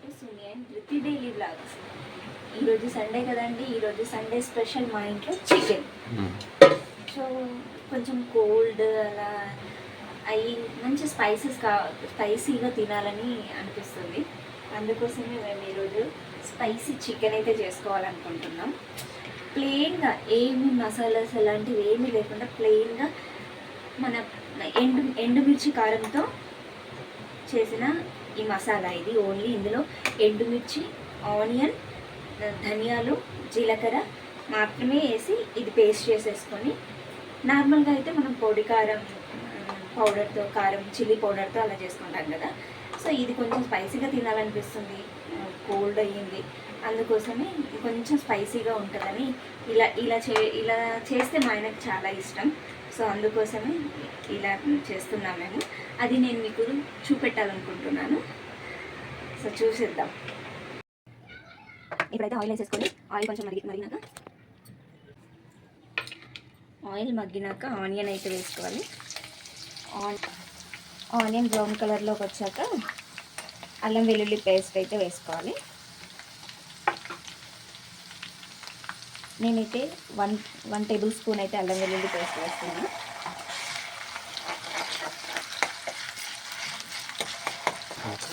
To Suni and Riti daily vlogs. ఈరోజు Sunday కదండి, ఈరోజు సండే స్పెషల్ మా ఇంట్లో చికెన్. సో కొంచెం కోల్డ్ అలా అవి మంచి స్పైసీగా తినాలని అనిపిస్తుంది. అందుకోసమే మేము ఈరోజు స్పైసీ చికెన్ అయితే చేసుకోవాలనుకుంటున్నాం. ప్లెయిన్గా ఏమి మసాలాస్ అలాంటివి ఏమీ లేకుండా ప్లెయిన్గా మన ఎండుమిర్చి కారంతో చేసిన ఈ మసాలా. ఇది ఓన్లీ ఇందులో ఎండుమిర్చి, ఆనియన్, ధనియాలు, జీలకర్ర మాత్రమే వేసి ఇది పేస్ట్ చేసేసుకొని, నార్మల్గా అయితే మనం పొడి కారం పౌడర్తో, కారం చిల్లీ పౌడర్తో అలా చేసుకుంటాం కదా. సో ఇది కొంచెం స్పైసీగా తినాలనిపిస్తుంది, కోల్డ్ అయ్యింది, అందుకోసమే కొంచెం స్పైసీగా ఉంటుందని ఇలా చేస్తే మా ఆయనకు చాలా ఇష్టం. సో అందుకోసమే ఇలా చేస్తున్నాం మేము. అది నేను మీకు చూపెట్టాలనుకుంటున్నాను. సో చూసేద్దాం. ఇప్పుడైతే ఆయిల్ వేసేసుకొని ఆయిల్ కొంచెం మగ్గినాక ఆనియన్ అయితే వేసుకోవాలి. ఆనియన్ బ్రౌన్ కలర్లోకి వచ్చాక అల్లం వెల్లుల్లి పేస్ట్ అయితే వేసుకోవాలి. నేనైతే వన్ టేబుల్ స్పూన్ అయితే అల్లం వెల్లుల్లి పేస్ట్ వేస్తున్నాను.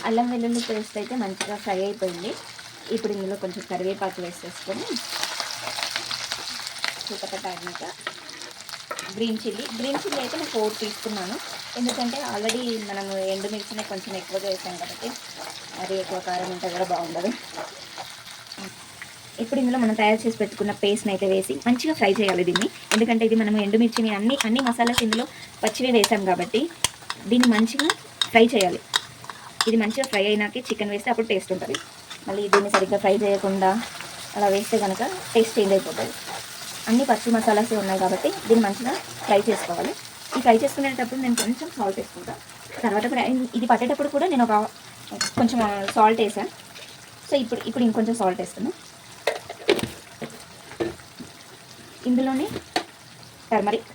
అల్లం వెల్లుల్లి పేస్ట్ అయితే మంచిగా ఫ్రై అయిపోయింది. ఇప్పుడు ఇందులో కొంచెం కరివేపాకు వేసేసుకొని చిటపట అయినాక గ్రీన్ చిల్లీ అయితే నేను 4 తీసుకున్నాను. ఎందుకంటే ఆల్రెడీ మనము ఎండుమిర్చిని కొంచెం ఎక్కువగా వేసాం కాబట్టి అది ఎక్కువ కారం ఉంటే కూడా బాగుండదు. ఇప్పుడు ఇందులో మనం తయారు చేసి పెట్టుకున్న పేస్ట్ని అయితే వేసి మంచిగా ఫ్రై చేయాలి దీన్ని. ఎందుకంటే ఇది మనం ఎండుమిర్చిని అన్ని మసాలాస్ ఇందులో పచ్చివి వేసాం కాబట్టి దీన్ని మంచిగా ఫ్రై చేయాలి. ఇది మంచిగా ఫ్రై అయినాకే చికెన్ వేస్తే అప్పుడు టేస్ట్ ఉంటుంది. మళ్ళీ దీన్ని సరిగ్గా ఫ్రై చేయకుండా అలా వేస్తే కనుక టేస్ట్ చేంజ్ అయిపోతుంది. అన్ని పచ్చి మసాలాసే ఉన్నాయి కాబట్టి దీన్ని మంచిగా ఫ్రై చేసుకోవాలి. ఈ ఫ్రై చేసుకునేటప్పుడు నేను కొంచెం సాల్ట్ వేసుకుంటాను. తర్వాత ఇది పట్టేటప్పుడు కూడా నేను కొంచెం సాల్ట్ వేసాను. సో ఇప్పుడు ఇంకొంచెం సాల్ట్ వేస్తున్నాను. ఇందులోనే టర్మరిక్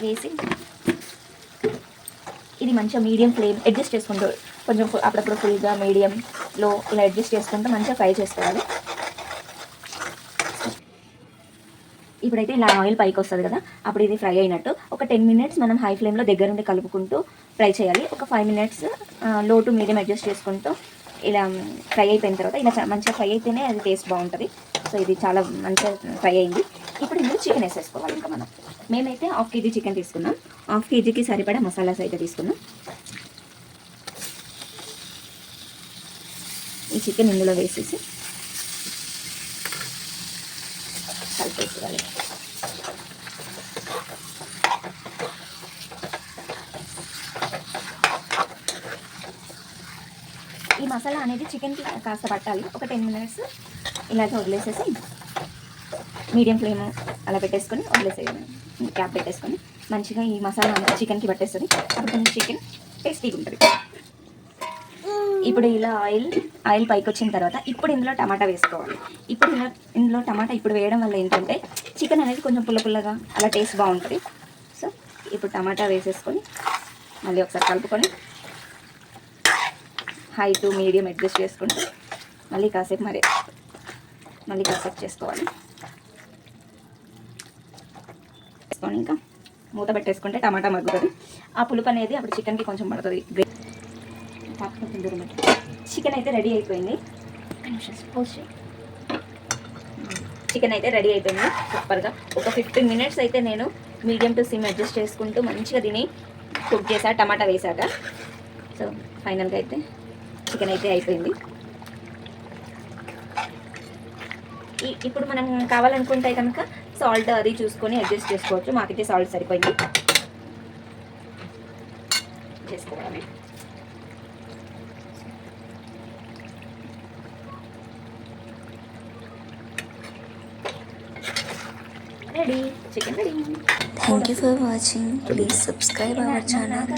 వేసి ఇది మంచిగా మీడియం ఫ్లేమ్ అడ్జస్ట్ చేసుకుంటూ కొంచెం అప్పుడప్పుడు ఫుల్గా మీడియంలో ఇలా అడ్జస్ట్ చేసుకుంటూ మంచిగా ఫ్రై చేసుకోవాలి. ఇప్పుడైతే ఇలా ఆయిల్ పైకి వస్తుంది కదా, అప్పుడు ఇది ఫ్రై అయినట్టు. ఒక 10 మినిట్స్ మనం హై ఫ్లేమ్లో దగ్గరుండి కలుపుకుంటూ ఫ్రై చేయాలి. ఒక 5 మినిట్స్ లో టు మీడియం అడ్జస్ట్ చేసుకుంటూ ఇలా ఫ్రై అయిపోయిన తర్వాత ఇలా మంచిగా ఫ్రై అయితేనే అది టేస్ట్ బాగుంటుంది. సో ఇది చాలా మంచిగా ఫ్రై అయింది. ఇప్పుడు ఇందులో చికెన్ వేసేసుకోవాలి. ఇంకా మేమైతే 1/2 kg చికెన్ తీసుకున్నాం. 1/2 kgకి సరిపడా మసాలాస్ అయితే తీసుకున్నాం. ఈ చికెన్ ఇందులో వేసేసి కలిపేసుకోవాలి. ఈ మసాలా అనేది చికెన్కి కాస్త పట్టాలి. ఒక 10 మినిట్స్ ఇలాగే వదిలేసేసి మీడియం ఫ్లేమ్ అలా పెట్టేసుకొని వదిలేసేయాలి. క్యాప్ పెట్టేసుకొని మంచిగా ఈ మసాలా అంతా చికెన్కి పట్టేస్తుంది. అప్పుడు కొంచెం చికెన్ టేస్టీగా ఉంటుంది. ఇప్పుడు ఇలా ఆయిల్ పైకి వచ్చిన తర్వాత ఇప్పుడు ఇందులో టమాటా వేసుకోవాలి. ఇందులో టమాటా ఇప్పుడు వేయడం వల్ల ఏంటంటే చికెన్ అనేది కొంచెం పుల్లగా అలా టేస్ట్ బాగుంటుంది. సో ఇప్పుడు టమాటా వేసేసుకొని మళ్ళీ ఒకసారి కలుపుకొని హై టు మీడియం అడ్జస్ట్ చేసుకుంటూ మళ్ళీ కాసేపు చేసుకోవాలి. ఇంకా మూత పెట్టేసుకుంటే టమాటా మగ్గుతుంది. ఆ పులుపు అనేది అప్పుడు చికెన్కి కొంచెం పడుతుంది. చికెన్ అయితే రెడీ అయిపోయింది. సూపర్గా. ఒక 15 మినిట్స్ అయితే నేను మీడియం టు సిమ్ అడ్జస్ట్ చేసుకుంటూ మంచిగా దీన్ని కుక్ చేసా టమాటా వేసాక. సో ఫైనల్గా అయితే చికెన్ అయితే అయిపోయింది. ఇప్పుడు మనం కావాలనుకుంటే కనుక సాల్ట్ అది చూసుకొని అడ్జస్ట్ చేసుకోవచ్చు. మాకైతే సాల్ట్ సరిపోయింది. చేసుకోవాలి. Ready, chicken ready. Thank you for watching. Please subscribe our channel.